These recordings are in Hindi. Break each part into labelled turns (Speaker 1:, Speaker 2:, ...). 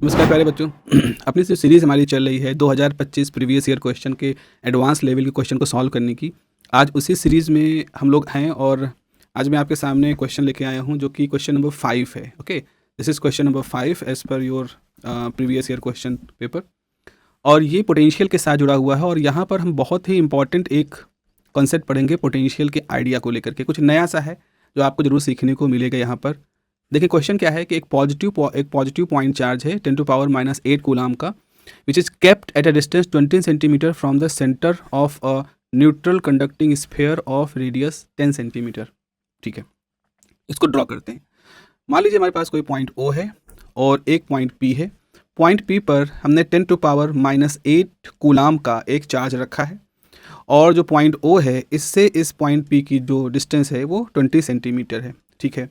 Speaker 1: नमस्कार प्यारे बच्चों। अपनी जो सीरीज़ हमारी चल रही है 2025 प्रीवियस ईयर क्वेश्चन के एडवांस लेवल के क्वेश्चन को सॉल्व करने की, आज उसी सीरीज़ में हम लोग हैं और आज मैं आपके सामने क्वेश्चन लेके आया हूं जो कि क्वेश्चन नंबर 5 है। Okay, this is question number 5 as per your previous year question paper. और ये पोटेंशियल के साथ जुड़ा हुआ है और यहाँ पर हम बहुत ही इंपॉर्टेंट एक कॉन्सेप्ट पढ़ेंगे पोटेंशियल के आइडिया को लेकर के। कुछ नया सा है जो आपको ज़रूर सीखने को मिलेगा यहाँ पर। देखिए क्वेश्चन क्या है कि एक पॉजिटिव पॉइंट चार्ज है 10⁻⁸ कूलाम का, which is kept at a distance 20 centimetre from the centre of a neutral conducting sphere of radius 10 centimetre. ठीक है, इसको ड्रॉ करते हैं। मान लीजिए हमारे पास कोई पॉइंट O है और एक पॉइंट P है। पॉइंट P पर हमने 10⁻⁸ कूलाम का एक चार्ज रखा है और जो पॉइंट O है इससे इस पॉइंट P की जो डिस्टेंस है वो 20 सेंटीमीटर है। ठीक है,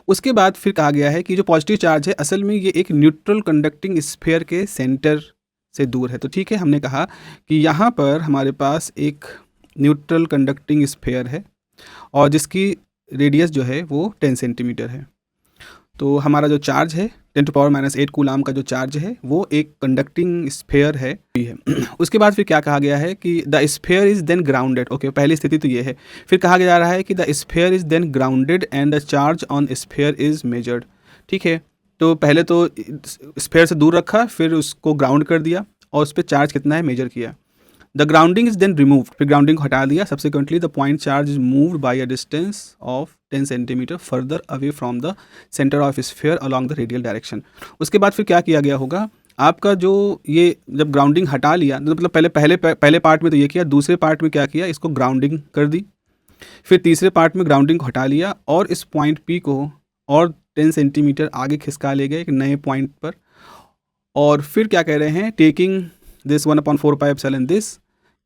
Speaker 1: उसके बाद फिर कहा गया है कि जो पॉजिटिव चार्ज है असल में ये एक न्यूट्रल कंडक्टिंग स्फीयर के सेंटर से दूर है। तो ठीक है, हमने कहा कि यहाँ पर हमारे पास एक न्यूट्रल कंडक्टिंग स्फीयर है और जिसकी रेडियस जो है वो 10 सेंटीमीटर है। तो हमारा जो चार्ज है 10⁻⁸ कूलाम का जो चार्ज है वो एक कंडक्टिंग स्फीयर है। उसके बाद फिर क्या कहा गया है कि the sphere is then grounded. Okay, पहली स्थिति तो ये है। फिर कहा जा रहा है कि the sphere is then grounded and the charge on sphere is measured. ठीक है, तो पहले तो स्फीयर से दूर रखा, फिर उसको ग्राउंड कर दिया और उस पर चार्ज कितना है मेजर किया। The grounding is then removed, फिर ग्राउंडिंग को हटा दिया। Subsequently the point charge is moved by a distance of 10 centimetre further away from the centre of sphere along the radial direction. उसके बाद फिर क्या किया गया होगा, आपका जो ये जब ग्राउंडिंग हटा लिया तो मतलब पहले पार्ट में तो ये किया, दूसरे पार्ट में क्या किया, इसको ग्राउंडिंग कर दी। फिर तीसरे पार्ट में ग्राउंडिंग को हटा लिया और इस पॉइंट P को और 10 सेंटीमीटर आगे खिसका ले गए एक नए पॉइंट पर। और फिर क्या कह रहे हैं, taking this 1/4πε this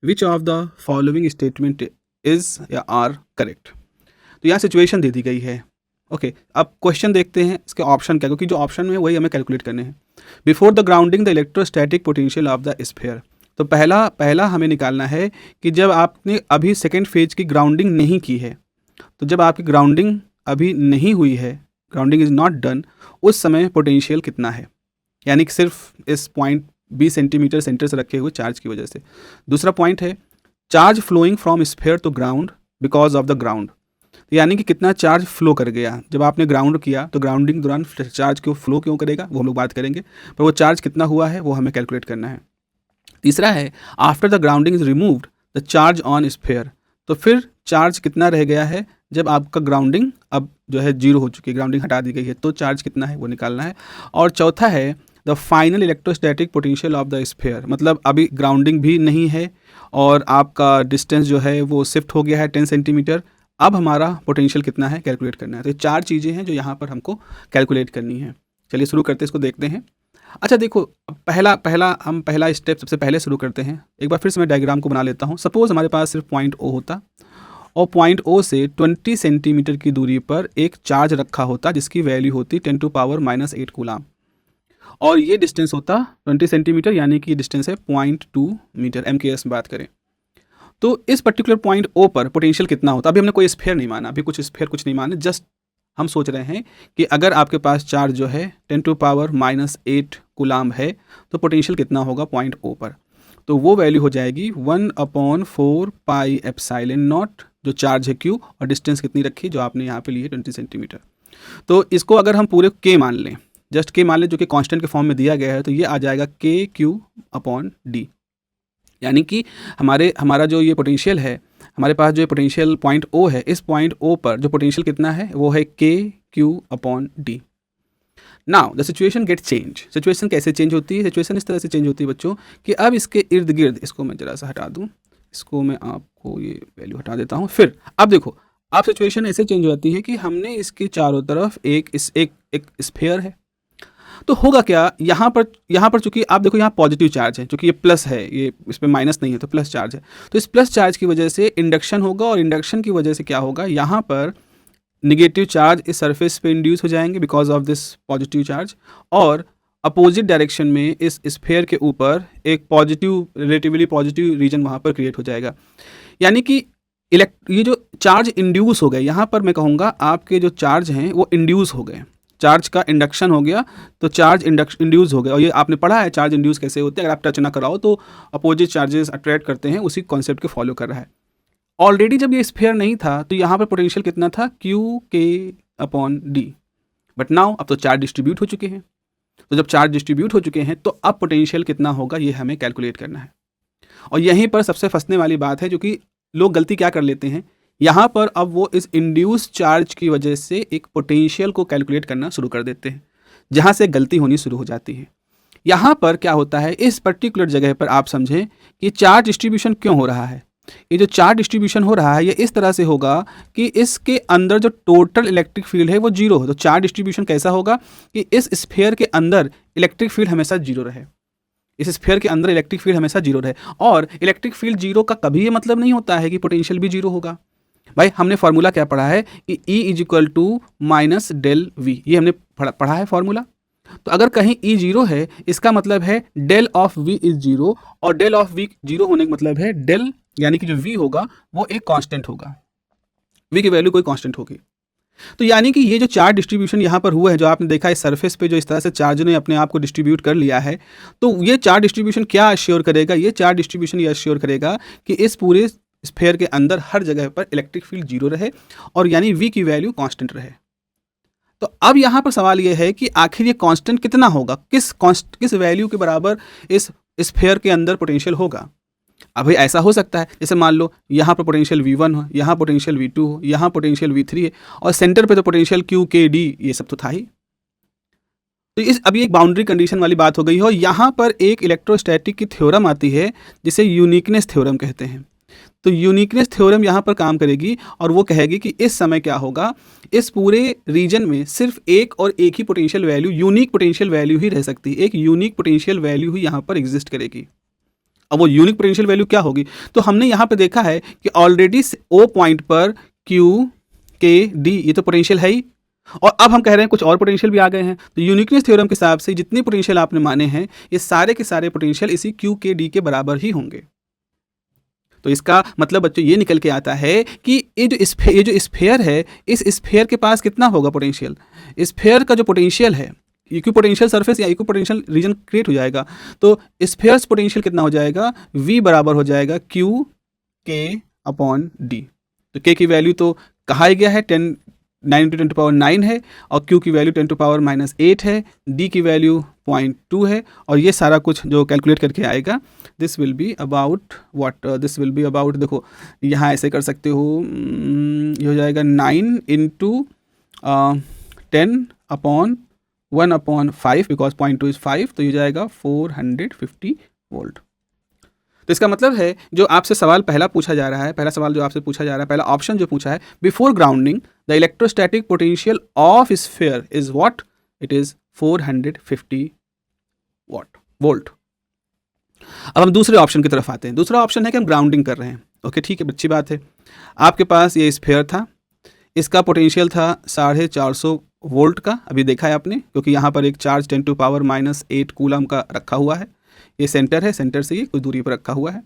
Speaker 1: which of the following statement is या आर करेक्ट। तो यहाँ सिचुएशन दे दी गई है। ओके, अब क्वेश्चन देखते हैं इसके ऑप्शन क्या, क्योंकि जो ऑप्शन में है वही हमें कैलकुलेट करने हैं। Before the grounding the electrostatic potential of the sphere. तो पहला हमें निकालना है कि जब आपने अभी सेकेंड फेज की ग्राउंडिंग नहीं की है, तो जब आपकी ग्राउंडिंग अभी नहीं हुई है, ग्राउंडिंग इज नॉट डन, उस समय पोटेंशियल कितना है, यानी कि सिर्फ इस पॉइंट 20 सेंटीमीटर सेंटर से रखे हुए चार्ज की वजह से। दूसरा पॉइंट है charge flowing from sphere to ground because of the ground, यानी कि कितना चार्ज फ्लो कर गया जब आपने ग्राउंड किया, तो ग्राउंडिंग दौरान चार्ज क्यों फ्लो क्यों करेगा वो हम लोग बात करेंगे, पर वो चार्ज कितना हुआ है वो हमें कैलकुलेट करना है। तीसरा है after the grounding is removed the charge on sphere, तो फिर चार्ज कितना रह गया है जब आपका ग्राउंडिंग अब जो है जीरो हो चुकी है, ग्राउंडिंग हटा दी गई है, तो चार्ज कितना है वो निकालना है। और चौथा है the final electrostatic potential of the sphere, मतलब अभी ग्राउंडिंग भी नहीं है और आपका डिस्टेंस जो है वो शिफ्ट हो गया है 10 सेंटीमीटर, अब हमारा पोटेंशियल कितना है कैलकुलेट करना है। तो ये चार चीज़ें हैं जो यहाँ पर हमको कैलकुलेट करनी है। चलिए शुरू करते हैं, इसको देखते हैं। अच्छा देखो, पहला स्टेप सबसे पहले शुरू करते हैं। एक बार फिर से मैं डायग्राम को बना लेता हूँ। सपोज़ हमारे पास सिर्फ पॉइंट O होता और पॉइंट O से 20 सेंटीमीटर की दूरी पर एक चार्ज रखा होता जिसकी वैल्यू होती 10⁻⁸ कूलाम, और ये डिस्टेंस होता 20 सेंटीमीटर, यानी कि डिस्टेंस है 0.2 मीटर, MKS में बात करें। तो इस पर्टिकुलर पॉइंट O पर पोटेंशियल कितना होता, अभी हमने कोई स्फीयर नहीं माना, अभी कुछ स्फीयर कुछ नहीं माना, जस्ट हम सोच रहे हैं कि अगर आपके पास चार्ज जो है 10⁻⁸ कूलाम है तो पोटेंशियल कितना होगा पॉइंट O पर। तो वो वैल्यू हो जाएगी 1/4πε0, जो चार्ज है Q, और डिस्टेंस कितनी रखी जो आपने यहाँ पे ली है 20 सेंटीमीटर। तो इसको अगर हम पूरे K मान लें, जस्ट K मान लें जो कि कांस्टेंट के फॉर्म में दिया गया है, तो ये आ जाएगा KQ/D, यानी कि हमारा जो ये पोटेंशियल है, हमारे पास जो पोटेंशियल पॉइंट O है, इस पॉइंट O पर जो पोटेंशियल कितना है वो है KQ/D। Now the situation get change. Situation कैसे चेंज होती है? सिचुएशन इस तरह से चेंज होती है बच्चों कि अब इसके इर्द गिर्द, इसको मैं जरा सा हटा दूँ, इसको मैं आपको ये वैल्यू हटा देता हूँ। फिर अब देखो, अब सिचुएशन ऐसे चेंज हो जाती है कि हमने इसके चारों तरफ एक स्फीयर है, तो होगा क्या, यहाँ पर चूंकि आप देखो यहाँ पॉजिटिव चार्ज है, चूंकि ये प्लस है, ये इस पर माइनस नहीं है, तो प्लस चार्ज है, तो इस प्लस चार्ज की वजह से इंडक्शन होगा, और इंडक्शन की वजह से क्या होगा, यहाँ पर निगेटिव चार्ज इस सरफेस पे इंड्यूस हो जाएंगे because of this positive charge, और अपोजिट डायरेक्शन में इस स्फीयर के ऊपर एक रिलेटिवली पॉजिटिव रीजन वहाँ पर क्रिएट हो जाएगा, यानी कि ये जो चार्ज इंड्यूस हो गए, यहाँ पर मैं कहूँगा आपके जो चार्ज हैं वो इंड्यूस हो गए, चार्ज का इंडक्शन हो गया, तो चार्ज इंड्यूस हो गया। और ये आपने पढ़ा है चार्ज इंड्यूस कैसे होते हैं, अगर आप टच ना कराओ तो अपोजिट चार्जेस अट्रैक्ट करते हैं, उसी कॉन्सेप्ट को फॉलो कर रहा है। ऑलरेडी जब ये स्फीयर नहीं था तो यहाँ पर पोटेंशियल कितना था, Q K upon D. But now अब तो चार्ज डिस्ट्रीब्यूट हो चुके हैं, तो जब चार्ज डिस्ट्रीब्यूट हो चुके हैं तो अब पोटेंशियल कितना होगा ये हमें कैलकुलेट करना है। और यहीं पर सबसे फंसने वाली बात है, जो कि लोग गलती क्या कर लेते हैं, यहाँ पर अब वो इस इंड्यूस चार्ज की वजह से एक पोटेंशियल को कैलकुलेट करना शुरू कर देते हैं, जहाँ से गलती होनी शुरू हो जाती है। यहाँ पर क्या होता है, इस पर्टिकुलर जगह पर आप समझें कि चार्ज डिस्ट्रीब्यूशन क्यों हो रहा है। ये जो चार्ज डिस्ट्रीब्यूशन हो रहा है ये इस तरह से होगा कि इसके अंदर जो टोटल इलेक्ट्रिक फील्ड है वो जीरो हो। तो चार्ज डिस्ट्रीब्यूशन कैसा होगा कि इस स्फीयर के अंदर इलेक्ट्रिक फील्ड हमेशा जीरो रहे, इस स्फीयर के अंदर इलेक्ट्रिक फील्ड हमेशा जीरो रहे। और इलेक्ट्रिक फील्ड जीरो का कभी ये मतलब नहीं होता है कि पोटेंशियल भी जीरो होगा। भाई हमने फार्मूला क्या पढ़ा है कि E is equal to minus del V, ये हमने पढ़ा है फार्मूला। तो अगर कहीं E जीरो है इसका मतलब है del of V is zero, और डेल ऑफ V जीरो होने का मतलब है डेल यानी कि जो V होगा वो एक कांस्टेंट होगा, V की वैल्यू कोई कांस्टेंट होगी। तो यानी कि ये जो चार्ज डिस्ट्रीब्यूशन यहाँ पर हुआ है, जो आपने देखा है सरफेस पे जो इस तरह से चार्ज ने अपने आप को डिस्ट्रीब्यूट कर लिया है, तो ये चार्ज डिस्ट्रीब्यूशन क्या अश्योर करेगा, ये चार्ज डिस्ट्रीब्यूशन ये अश्योर करेगा कि इस पूरे स्फीयर के अंदर हर जगह पर इलेक्ट्रिक फील्ड जीरो रहे, और यानी V की वैल्यू कांस्टेंट रहे। तो अब यहाँ पर सवाल ये है कि आखिर ये कांस्टेंट कितना होगा, किस वैल्यू के बराबर इस स्फीयर के अंदर पोटेंशियल होगा। अभी ऐसा हो सकता है जैसे मान लो यहाँ पर पोटेंशियल V1 हो, यहाँ पोटेंशियल V2 हो, यहाँ पोटेंशियल V3 है, और सेंटर पे तो पोटेंशियल Q K D ये सब तो था ही। तो अभी एक बाउंड्री कंडीशन वाली बात हो गई हो। यहाँ पर एक इलेक्ट्रोस्टैटिक की थ्योरम आती है जिसे यूनिकनेस थ्योरम कहते हैं। तो यूनिकनेस थ्योरम यहाँ पर काम करेगी और वो कहेगी कि इस समय क्या होगा, इस पूरे रीजन में सिर्फ एक और एक ही potential value, unique potential value ही रह सकती है, एक यूनिक पोटेंशियल वैल्यू ही यहाँ पर एग्जिस्ट करेगी। अब वो यूनिक पोटेंशियल वैल्यू क्या होगी, तो हमने यहाँ पे देखा है कि ऑलरेडी ओ पॉइंट पर Q K D ये तो पोटेंशियल है ही, और अब हम कह रहे हैं कुछ और पोटेंशियल भी आ गए हैं। तो यूनिकनेस थ्योरम के हिसाब से जितने पोटेंशियल आपने माने हैं ये सारे के सारे पोटेंशियल इसी Q K D के बराबर ही होंगे। तो इसका मतलब बच्चों ये निकल के आता है कि ये जो स्फीयर है, इस स्फीयर के पास कितना होगा पोटेंशियल, स्फीयर का जो पोटेंशियल है, इक्वी पोटेंशियल सरफेस या इक्वी पोटेंशियल रीजन क्रिएट हो जाएगा। तो स्फीयर्स पोटेंशियल कितना हो जाएगा, V बराबर हो जाएगा Q K अपॉन D। तो K की वैल्यू तो कहा ही गया है 9 × 10⁻⁹ है, और Q की वैल्यू 10⁻⁻8 है, D की वैल्यू 0.2 है, और ये सारा कुछ जो कैलकुलेट करके आएगा this will be about what, this will be about, देखो यहाँ ऐसे कर सकते हो, ये हो जाएगा 9 × 10/1/5 बिकॉज 0.2 इज 5, तो ये जाएगा 450 वोल्ट। तो इसका मतलब है जो आपसे सवाल पहला पूछा जा रहा है, पहला सवाल जो आपसे पूछा जा रहा है, पहला ऑप्शन जो पूछा है, before grounding the electrostatic potential of sphere is what, it is 450 volt. अब हम दूसरे ऑप्शन की तरफ आते हैं। दूसरा ऑप्शन है कि हम ग्राउंडिंग कर रहे हैं। ओके ठीक है, अच्छी बात है। आपके पास ये स्फीयर था, इसका पोटेंशियल था 450 वोल्ट का, अभी देखा है आपने, क्योंकि यहाँ पर एक चार्ज 10⁻⁻8 कूलम का रखा हुआ है, ये सेंटर है, सेंटर से ये कुछ दूरी पर रखा हुआ है,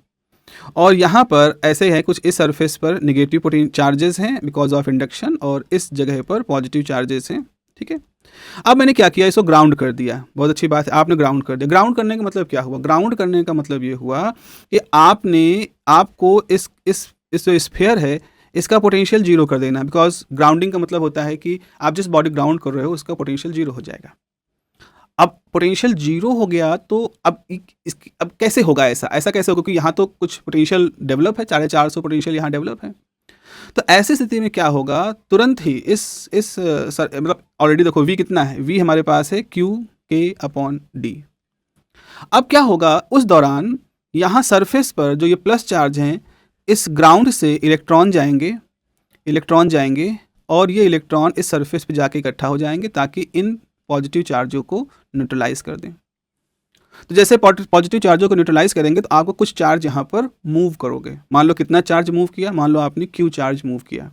Speaker 1: और यहाँ पर ऐसे है कुछ इस सरफेस पर निगेटिव चार्जेस हैं बिकॉज ऑफ इंडक्शन, और इस जगह पर पॉजिटिव चार्जेस हैं। ठीक है, अब मैंने क्या किया, इसको ग्राउंड कर दिया। बहुत अच्छी बात है, आपने ग्राउंड कर दिया। ग्राउंड करने का मतलब क्या हुआ, ग्राउंड करने का मतलब ये हुआ कि आपको इस जो स्फीयर है इसका पोटेंशियल जीरो कर देना, बिकॉज ग्राउंडिंग का मतलब होता है कि आप जिस बॉडी ग्राउंड कर रहे हो उसका पोटेंशियल जीरो हो जाएगा। अब पोटेंशियल जीरो हो गया तो अब कैसे होगा, ऐसा कैसे होगा, क्योंकि यहाँ तो कुछ पोटेंशियल डेवलप है, 450 पोटेंशियल यहाँ डेवलप है। तो ऐसी स्थिति में क्या होगा, तुरंत ही मतलब ऑलरेडी देखो V कितना है, V हमारे पास है Q K अपॉन D। अब क्या होगा, उस दौरान यहाँ सरफेस पर जो ये प्लस चार्ज हैं, इस ग्राउंड से इलेक्ट्रॉन जाएंगे और ये इलेक्ट्रॉन इस सरफेस पे जाके इकट्ठा हो जाएंगे ताकि इन पॉजिटिव चार्जों को न्यूट्रलाइज कर दें। तो जैसे पॉजिटिव चार्जों को न्यूट्रलाइज करेंगे तो आपको कुछ चार्ज यहाँ पर मूव करोगे। मान लो कितना चार्ज मूव किया, मान लो आपने Q चार्ज मूव किया।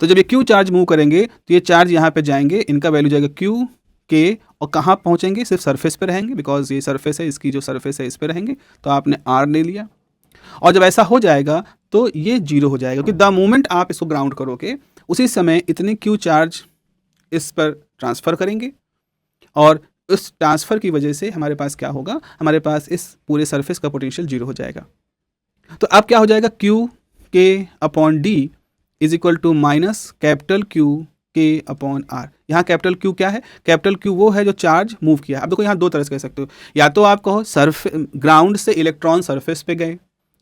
Speaker 1: तो जब ये Q चार्ज मूव करेंगे तो ये चार्ज यहाँ पे जाएंगे, इनका वैल्यू जाएगा Q K, और कहाँ पहुँचेंगे, सिर्फ सरफेस पे रहेंगे, बिकॉज ये सरफेस है, इसकी जो सरफेस है इस पे रहेंगे, तो आपने R ले लिया। और जब ऐसा हो जाएगा तो ये जीरो हो जाएगा, क्योंकि द मोमेंट आप इसको ग्राउंड करोगे उसी समय इतने Q चार्ज इस पर ट्रांसफ़र करेंगे और उस ट्रांसफ़र की वजह से हमारे पास क्या होगा, हमारे पास इस पूरे सरफेस का पोटेंशियल जीरो हो जाएगा। तो अब क्या हो जाएगा, Q K upon D is equal to minus capital Q K upon R. यहाँ कैपिटल क्यू क्या है, कैपिटल क्यू वो है जो चार्ज मूव किया। अब देखो यहाँ दो तरह से कह सकते हो, या तो आप कहो ग्राउंड से इलेक्ट्रॉन सरफेस पे गए,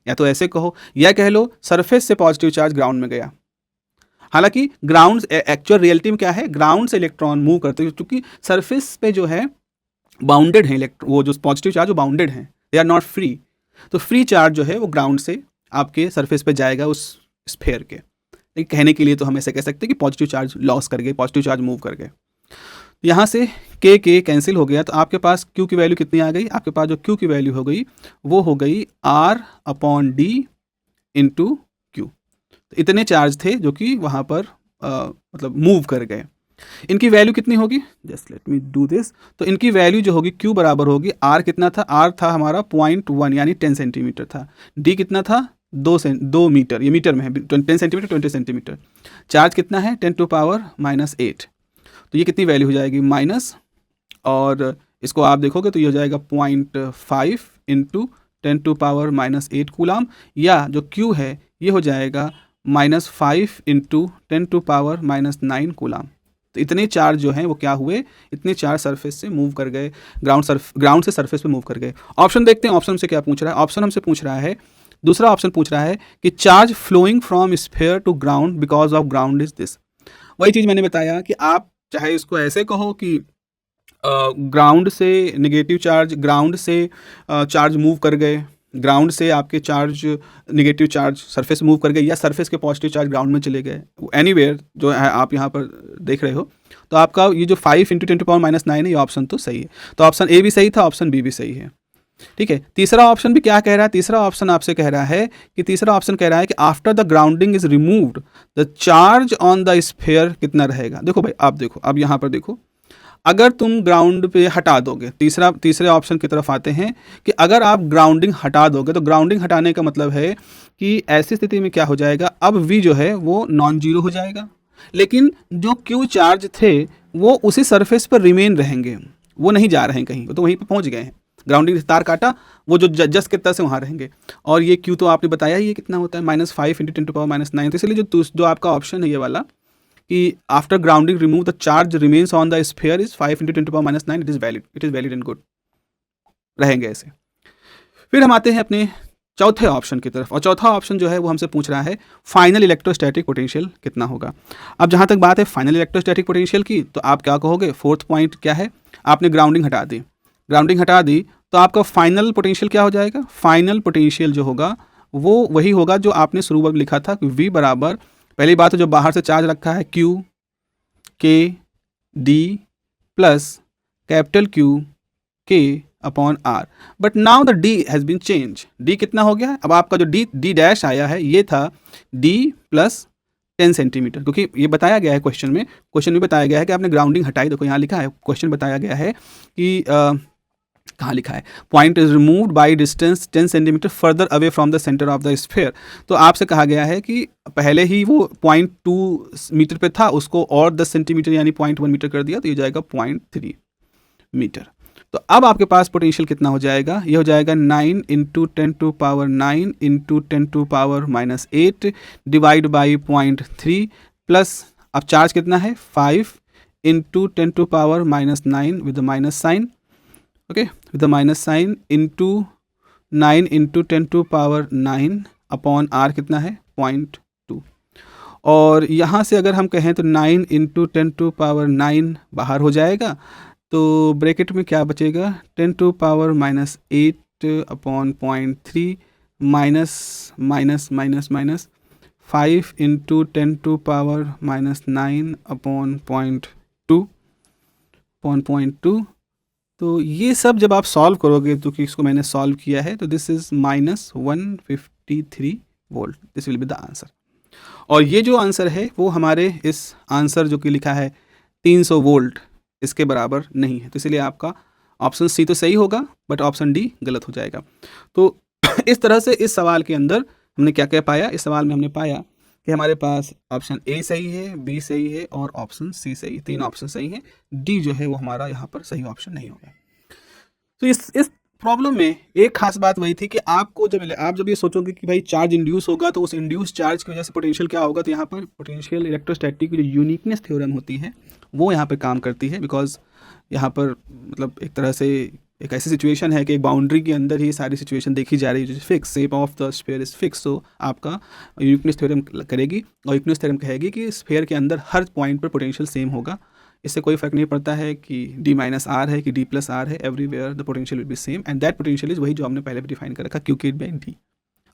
Speaker 1: या तो ऐसे कहो, या कह लो सरफेस से पॉजिटिव चार्ज ग्राउंड में गया। हालांकि ग्राउंड एक्चुअल रियलिटी में क्या है, ग्राउंड से इलेक्ट्रॉन मूव करते हैं, क्योंकि सरफेस पे जो है बाउंडेड है, वो जो पॉजिटिव चार्ज वो बाउंडेड है, दे आर नॉट फ्री। तो फ्री चार्ज जो है वो ग्राउंड से आपके सरफेस पे जाएगा उस स्फेयर के। लेकिन कहने के लिए तो हम ऐसे कह सकते हैं कि पॉजिटिव चार्ज लॉस कर गए, पॉजिटिव चार्ज मूव कर गए। यहाँ से के कैंसिल हो गया, तो आपके पास क्यू की वैल्यू कितनी आ गई, आपके पास जो क्यू की वैल्यू हो गई वो हो गई R upon D into Q. तो इतने चार्ज थे जो कि वहाँ पर मतलब मूव कर गए। इनकी वैल्यू कितनी होगी, just let me do this. तो इनकी वैल्यू जो होगी, क्यू बराबर होगी, आर कितना था, आर था हमारा 0.1 यानी 10 सेंटीमीटर था। डी कितना था, 2 मीटर, ये मीटर में है, 10 सेंटीमीटर 20 सेंटीमीटर। चार्ज कितना है, 10⁻⁻8। तो ये कितनी वैल्यू हो जाएगी, माइनस, और इसको आप देखोगे तो ये हो जाएगा 0.5 इंटू 10⁻⁻8 कूलाम, या जो क्यू है ये हो जाएगा -5 इंटू 10⁻⁻9 कूलाम। तो इतने चार्ज जो हैं वो क्या हुए, इतने चार्ज सरफेस से मूव कर गए, ग्राउंड से सरफेस पे मूव कर गए। ऑप्शन देखते हैं, ऑप्शन से क्या पूछ रहा है। ऑप्शन हमसे पूछ रहा है, दूसरा ऑप्शन पूछ रहा है कि charge flowing from sphere to ground because of ground is this. वही चीज़ मैंने बताया कि आप चाहे इसको ऐसे कहो कि ग्राउंड से नेगेटिव चार्ज, ग्राउंड से चार्ज मूव कर गए, ग्राउंड से आपके charge negative charge surface move कर गए, या सरफेस के पॉजिटिव चार्ज ग्राउंड में चले गए, एनीवेयर जो है आप यहाँ पर देख रहे हो। तो आपका ये जो 5 इंटू 10⁻⁹ है, ये ऑप्शन तो सही है। तो ऑप्शन ए भी सही था, ऑप्शन बी भी सही है। ठीक है, तीसरा ऑप्शन भी क्या कह रहा है, तीसरा ऑप्शन आपसे कह रहा है कि तीसरा ऑप्शन कह रहा है कि after the grounding is removed the charge on the sphere कितना रहेगा। देखो भाई, आप देखो, अब यहाँ पर देखो, अगर तुम ग्राउंड पे हटा दोगे, तीसरे ऑप्शन की तरफ आते हैं कि अगर आप ग्राउंडिंग हटा दोगे, तो ग्राउंडिंग हटाने का मतलब है कि ऐसी स्थिति में क्या हो जाएगा, अब वी जो है वो नॉन जीरो हो जाएगा, लेकिन जो क्यू चार्ज थे वो उसी सरफेस पर रिमेन रहेंगे, वो नहीं जा रहे हैं कहीं, वो तो वहीं पर पहुंच गए हैं। ग्राउंडिंग तार काटा, वो जो जस्ट कितना से वहाँ रहेंगे। और ये क्यू तो आपने बताया ही, ये कितना होता है, -5 इंटू 10⁻⁹। तो इसलिए जो आपका ऑप्शन है ये वाला कि after grounding remove the charge remains on the sphere is 5 into 10⁻⁹, it is valid and good, रहेंगे ऐसे। फिर हम आते हैं अपने चौथे ऑप्शन की तरफ, और चौथा ऑप्शन जो है वो हमसे पूछ रहा है फाइनल इलेक्ट्रोस्टैटिक पोटेंशियल कितना होगा। अब जहाँ तक बात है फाइनल इलेक्ट्रोस्टैटिक पोटेंशियल की, तो आप क्या कहोगे, फोर्थ पॉइंट क्या है, आपने ग्राउंडिंग हटा दी, ग्राउंडिंग हटा दी, तो आपका फाइनल पोटेंशियल क्या हो जाएगा, फाइनल पोटेंशियल जो होगा वो वही होगा जो आपने शुरू में लिखा था, V बराबर, पहली बात है जो बाहर से चार्ज रखा है Q K D plus capital Q K upon R, but now the D has been change. D कितना हो गया है, अब आपका जो डी डैश आया है ये था डी प्लस 10 सेंटीमीटर, क्योंकि ये बताया गया है क्वेश्चन में बताया गया है कि आपने ग्राउंडिंग हटाई। देखो यहाँ लिखा है, क्वेश्चन बताया गया है कि कहाँ लिखा है, point is removed by distance 10 centimetre further away from the centre of the sphere. तो आपसे कहा गया है कि पहले ही वो 0.2 मीटर पे था, उसको और 10 सेंटीमीटर यानी 0.1 मीटर कर दिया, तो ये जाएगा 0.3 मीटर। तो अब आपके पास पोटेंशियल कितना हो जाएगा, ये हो जाएगा 9 into 10⁻⁹ into 10⁻⁻8 divide by 0.3 plus, अब चार्ज कितना है 5 into 10⁻⁻9 with minus sign, okay, with the minus sign, into 9 into 10⁻9 upon R कितना है 0.2। और यहाँ से अगर हम कहें तो 9 इंटू 10⁻9 बाहर हो जाएगा, तो ब्रैकेट में क्या बचेगा, 10⁻⁻8 अपॉन 0.3 माइनस 5 इंटू 10⁻⁻9 अपॉन 0.2। तो ये सब जब आप सॉल्व करोगे, तो कि इसको मैंने सॉल्व किया है, तो this is -153 volt, this will be the answer. और ये जो आंसर है वो हमारे इस आंसर जो कि लिखा है 300 वोल्ट, इसके बराबर नहीं है। तो इसलिए आपका ऑप्शन सी तो सही होगा, बट ऑप्शन डी गलत हो जाएगा। तो इस तरह से इस सवाल के अंदर हमने क्या क्या पाया, इस सवाल में हमने पाया कि हमारे पास ऑप्शन ए सही है, बी सही है और ऑप्शन सी सही है। 3 ऑप्शन सही हैं, डी जो है वो हमारा यहाँ पर सही ऑप्शन नहीं होगा। तो इस प्रॉब्लम में एक खास बात वही थी कि आपको आप जब ये सोचोगे कि भाई चार्ज इंड्यूस होगा तो उस इंड्यूस चार्ज की वजह से पोटेंशियल क्या होगा, तो यहाँ पर पोटेंशियल इलेक्ट्रोस्टैटिक की जो यूनिकनेस थ्योरम होती है वो यहाँ पर काम करती है। बिकॉज यहाँ पर मतलब एक तरह से एक ऐसी सिचुएशन है कि एक बाउंड्री के अंदर ही सारी सिचुएशन देखी जा रही है, जो fix shape of the sphere is fix. तो आपका यूनिकनेस थ्योरम करेगी और यूनिकनेस थ्योरम कहेगी कि स्फीयर के अंदर हर पॉइंट पर पोटेंशियल सेम होगा। इससे कोई फर्क नहीं पड़ता है कि d माइनस आर है कि d प्लस आर है, everywhere the potential will be same and that potential is वही जो हमने पहले भी डिफाइन कर रखा, Q by D.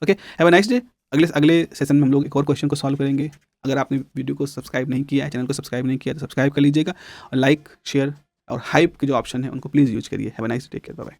Speaker 1: Okay, have a nice day. अगले सेशन में हम लोग एक और क्वेश्चन को सॉल्व करेंगे। अगर आपने वीडियो को सब्सक्राइब नहीं किया है, चैनल को सब्सक्राइब नहीं किया तो सब्सक्राइब कर लीजिएगा और लाइक शेयर और हाइप के जो ऑप्शन है उनको प्लीज़ यूज करिए। Have a nice day, take care, bye bye.